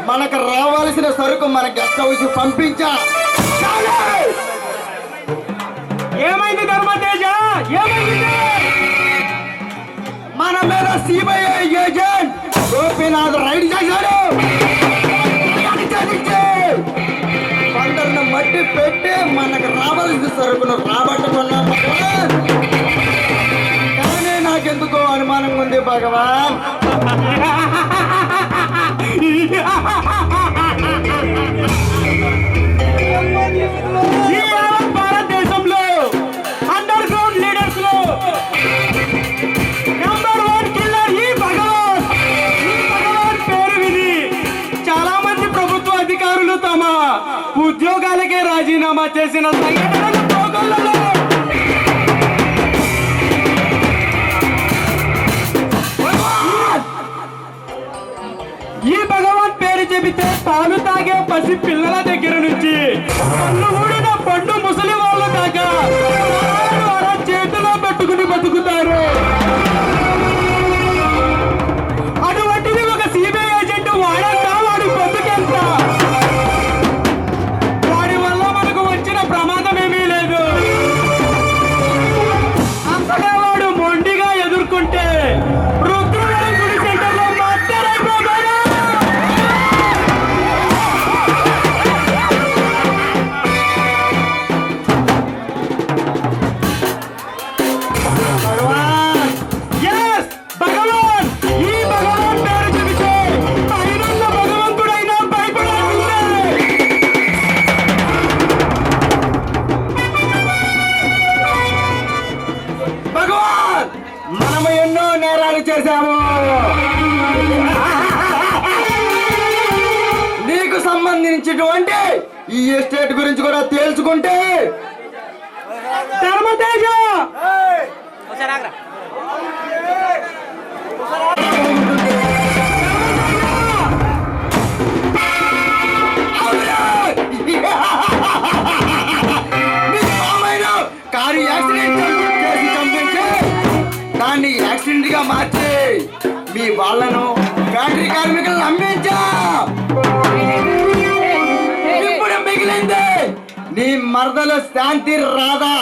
మనకు రావాల్సిన సరుకు మన గెస్ట్ హౌస్ పంపించా. ఏమైంది ధర్మతేజ? ఏమైంది? మన మీద సిబిఐ ఏజెంట్ గోపీనాథ్ రైడ్ చేశాడు. పంటను మట్టి పెట్టి మనకు రావాల్సిన సరుకును రాబట్టుకున్నాం. కానీ నాకెందుకో అనుమానంగా ఉంది భగవాన్. భారతదేశంలో అండర్ గ్రౌండ్ లీడర్స్ లో నంబర్ 1 కిల్లర్ ఈ భగవాన్. ఈ భగవాన్ పేరు విని చాలా మంది ప్రభుత్వ అధికారులు తమ ఉద్యోగాలకే రాజీనామా చేసిన సంఘటనలు పోగొల్లలో. ఈ భగవాన్ పేరు చెబితే పాలు తాగే పసి పిల్లల దగ్గర నుంచి పన్ను ఊడిన పండు ముసలి వాళ్ళ దాకా చేతిలో పెట్టుకుని బతుకుతారు. అటువంటిది ఒక సిబిఐ ఏజెంట్ వాడంతా వాడి బతుకెంత. వాడి వల్ల మనకు వచ్చిన ప్రమాదం ఏమీ లేదు. అంతగా వాడు మొండిగా ఎదుర్కొంటే రుద్రవేణి గుడి సెంటర్లో మాట్లాడైపోతాడు. మనము ఎన్నో నేరాలు చేశాము. నీకు సంబంధించినటువంటి ఈ ఎస్టేట్ గురించి కూడా తేల్చుకుంటే ధర్మతేజ కారు యాక్సిడెంట్ చేసి చంపించి దాన్ని యాక్సిడెంట్ గా మార్చి మీ వాళ్ళను ఫ్యాక్టరీ కార్మికులను అమ్మించా. ఇప్పుడు మిగిలింది నీ మరదలు శాంతి రాదా.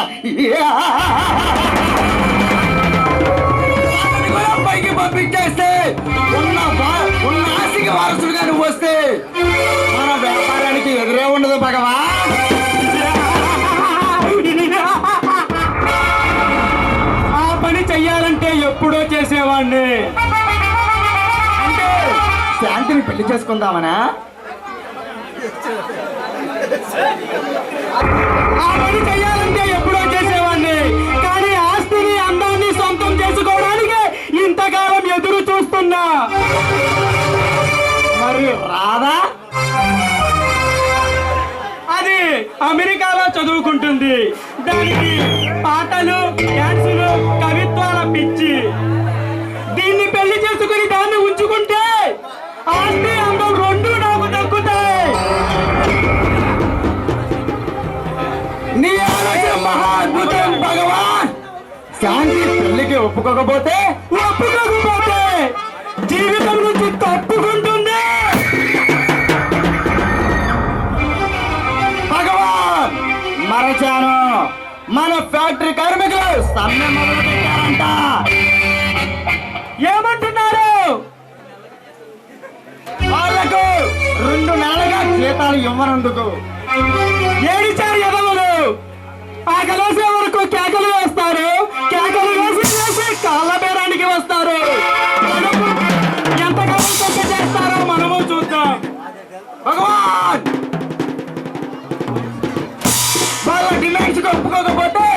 పైకి పంపించేస్తే ఉన్న ఆశకి వారసుడుగా నువ్వు వస్తే మన వ్యాపారానికి ఎదురే ఉండదు భగవా. ఆ పని చెయ్యాలంటే ఎప్పుడో చేసేవాడిని. అంటే శాంతిని పెళ్లి చేసుకుందామనా? ఆ పని చెయ్యాలంటే ఎప్పుడో చేసేవాడిని, కానీ ఆస్తిని అందాన్ని సొంతం చేసుకోవడానికి ఇంతకాలం ఎదురు చూస్తున్నా. మరి రాదా? అది అమెరికాలో చదువుకుంటుంది. దానికి పాటలు, డాన్సులు, కవిత్వాల పిచ్చి. దీన్ని పెళ్లి చేసుకుని దాన్ని ఉంచుకుంటే ఆస్తి అందం రెండు నాకు దక్కుతాయి. నీ ఆలోచన మహా అద్భుతం భగవాన్. శాంతి పెళ్లికి ఒప్పుకోకపోతే జీవితం నుంచి తప్పుకుంటుంది. భగవాన్ మరచాను, మన ఫ్యాక్టరీ కార్మికులు సమ్మె మొదలు పెట్టారంట. ఏమంటున్నారు? వాళ్లకు 2 నెలలుగా జీతాలు ఇవ్వనందుకు ఏడిచారు ఎదవలు. ఆకలేసే వరకు కేకలు వేస్తారు, కేకలు వేసి వేసి కాళ్ళ బేరానికి వస్తారు. ఎంతకాలం చొక్క చేస్తారో మనము చూద్దాం. భగవాన్ వాళ్ళ డిమాండ్స్ ఒప్పుకోకపోతే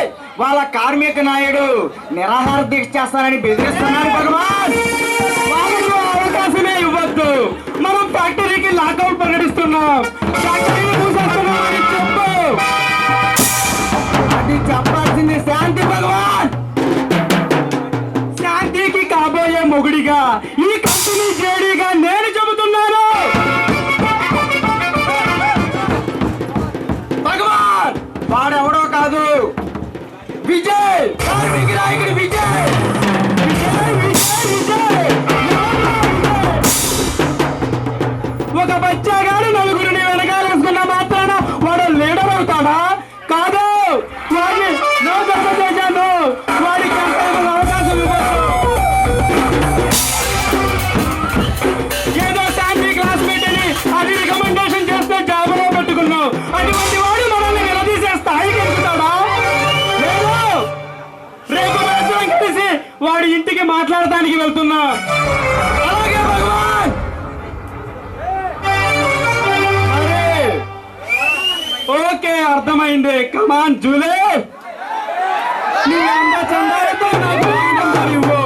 వాళ్ళ కార్మిక నాయుడు నిరాహార దీక్ష చేస్తానని బెదిరిస్తున్నారు భగవాన్. వాళ్ళకు అవకాశమే ఇవ్వద్దు. మనం ఫ్యాక్టరీకి లాకౌట్ ప్రకటిస్తున్నాం. ఫ్యాక్టరీని మూసేస్తున్నామని చెప్పు. అది చెప్పాల్సింది శాంతి భగవాన్. శాంతికి కాబోయే మొగుడిగా ఈ కంపెనీ జేడీగా నేను చెబుతున్నాను. భగవాన్ వాడెవడో కాదు, విజయ్ కార్మిక నాయకుడు విజయ్. విజయ్, విజయ్, విజయ్. ఒక బచ్చాగాడు నలుగురిని వెనకాలేసుకున్న మాత్రాన వాడు లీడర్ అవుతాడా? కాదు. వాడిని నో దెబ్బ చేశాను. వాడికి ఎంతైనా అవకాశం ఇవ్వచ్చు. ఏదో శాంతి క్లాస్మేట్ అని అది రికమెండేషన్ చేస్తే జాబులో పెట్టుకున్నావు. అటువంటి వాడు మనల్ని నిలదీసే స్థాయికి ఎక్కుతాడా? లేదు. రేపు రాత్రి కలిసి వాడి ఇంటికి మాట్లాడటానికి వెళ్తున్నా. అలాగే భగవాన్. ఓకే, అర్థమైంది. కమాన్ జూలే, నీ అంద చందాలతో నాకు ఆనందం ఇవ్వు.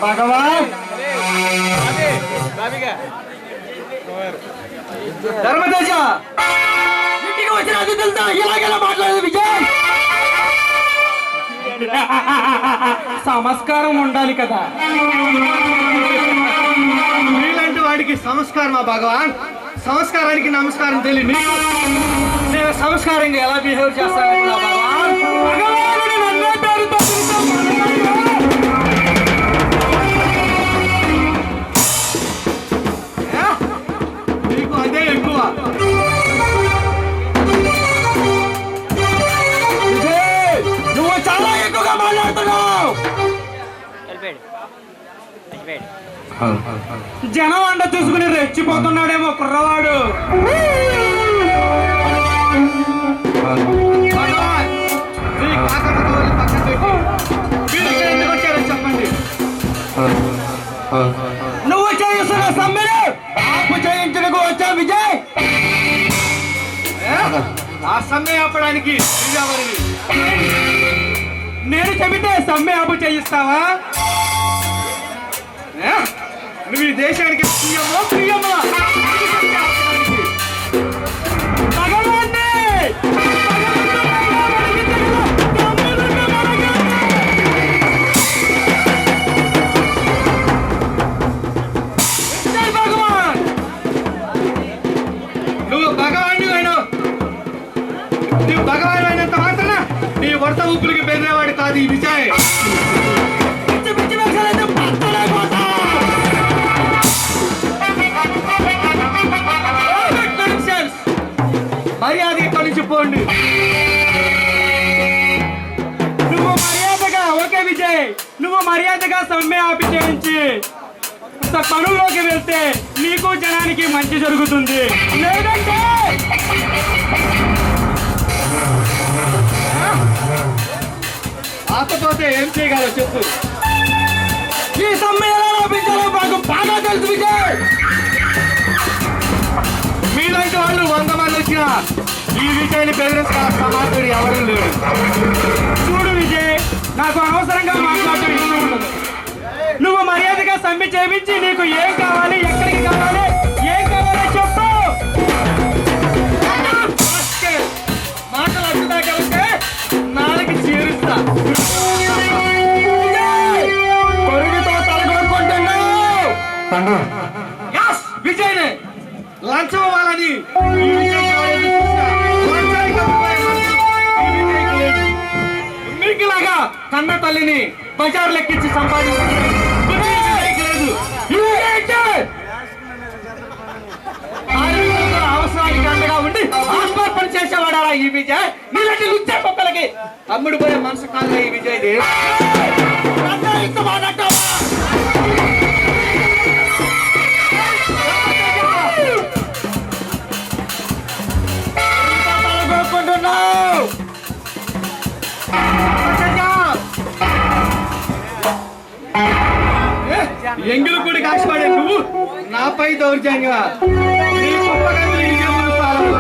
భగవాన్ ధర్మదేశ ఇంటికి వచ్చిన అతిథులతో ఇలాగెలా మాట్లాడేది విజయ్. సంస్కారం ఉండాలి కదా. మీలాంటి వాడికి సంస్కారమా భగవాన్? సంస్కారానికి నమస్కారం తెలియదు. నేను సంస్కారంగా ఎలా బిహేవ్ చేస్తాను భగవాన్? భగవానుని నన్నే పేరుతో నీకు అదే ఎక్కువ. విజయ్, నువ్వు చాలా ఎక్కువగా మాట్లాడుతున్నావు. జనం అండ చూసుకుని రెచ్చిపోతున్నాడేమో కుర్రవాడు. భగవాన్, మీ కాకరకాయలు పక్కన పెట్టి మీరు ఇక్కడ ఎందుకు వచ్చారో చెప్పండి. నువ్వు చేస్తున్న సమ్మెను ఆపు చేయించడానికి వచ్చా విజయ్. ఆ సమ్మె ఆపడానికి మీరెవరిని? నేను చెబితే సమ్మె ఆపు చేయిస్తావా? నువ్వు ఈ దేశానికి ప్రియమో ప్రియమా? భగవాన్ని! జై భగవాన్! నువ్వు భగవాన్ అయినంత మాత్రాన నీ వర్త ఊపులకి బెదిరేవాడు కాదు ఈ విజయ్. పిచ్చి పిచ్చి వేషాలైతే పచ్చలేకపోతా. మర్యాద ఇక్కడి నుంచి పోండి. ఓకే విజయ్, నువ్వు మర్యాదగా సమ్మె ఆపి చేయించి పనుల్లోకి వెళ్తే నీకు జనానికి మంచి జరుగుతుంది. లేదంటే ఆకపోతే ఏం చేయగలవు చెప్పు. ఈ సమ్మె ఎలా ఆపించాలో మాకు బాగా తెలుసు విజయ్. మీలాంటి వాళ్ళు 100 మంది వచ్చినా ఈ విజయ్ని బెదిరిస్తారు సమాజం ఎవరు లేరు. చూడు విజయ్, నాకు అనవసరంగా మాట్లాడటం ఇష్టం ఉండదు. నువ్వు మర్యాదగా సమ్మె చేయించి నీకు ఏం కావాలి, ఎక్కడికి కావాలి, ఏం కావాలో చెప్పు. మాటలు అడ్డుదాకా ఉంటే నాలుగు చేరుస్తా. కొడుకుతో తలగొట్టుకుంటున్నావు. విజయ్నే లంచం ఇవ్వాలని ఈ విజయ్కి ఎవరైనా చూసినా లంచానికి అమ్ముకునే మనసు ఈ విజయ్కి లేదు. మీకులాగా కన్న తల్లిని బజార్ లెక్కించి సంపాదించలేదు. అవసరానికి అండగా ఉండి ఆత్మర్పణ చేసేవాడా ఈ విజయ్. నీలాంటి లుచ్చే కుక్కలకి రూపాయలకి అమ్ముడు పోయే మనసు కాదు ఈ విజయ్ దేవ్. ఎంగిలి కూడా కాసిపడే నువ్వు నాపై దౌర్జన్యమా? నీ కుప్పగంతులు ఇంకెప్పుడు పాలన?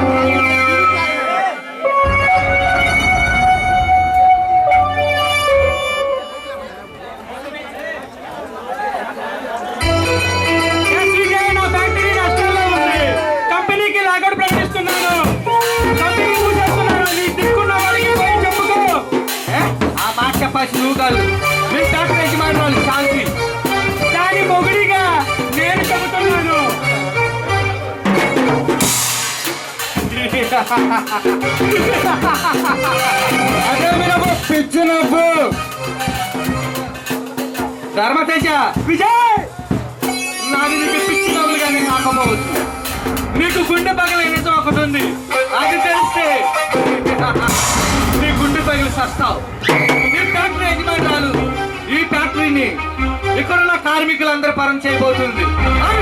నా ఫ్యాక్టరీ నష్టాల్లో ఉంది. కంపెనీకి లాగౌట్ ప్రకటిస్తున్నాను. కంపెనీ మూసేస్తున్నాను. నీ దిక్కున్న వాడికి పోయి చెప్పుకో. ఆ మాట చెప్పాల్సి నువ్వు కాదు, మీ డాక్టర్ యజమాని వాళ్ళు శాంతి. దాని మొగుడిగా నేను చెబుతున్నాను. అదే మీరు పిచ్చి నవ్వు. ధర్మతేజ, విజయ్, నాది నీకు పిచ్చి నవ్వులుగానే కాకపోవచ్చు. నీకు గుండె పగల నిజం ఒకటి ఉంది. అది తెలిస్తే నీ గుండె పగిలి సస్తావు. నీ ఫ్యాక్టరీ యజమానురాలు ఈ ఫ్యాక్టరీని ఇక్కడున్న కార్మికులందరూ పరం చేయబోతుంది. ఆమె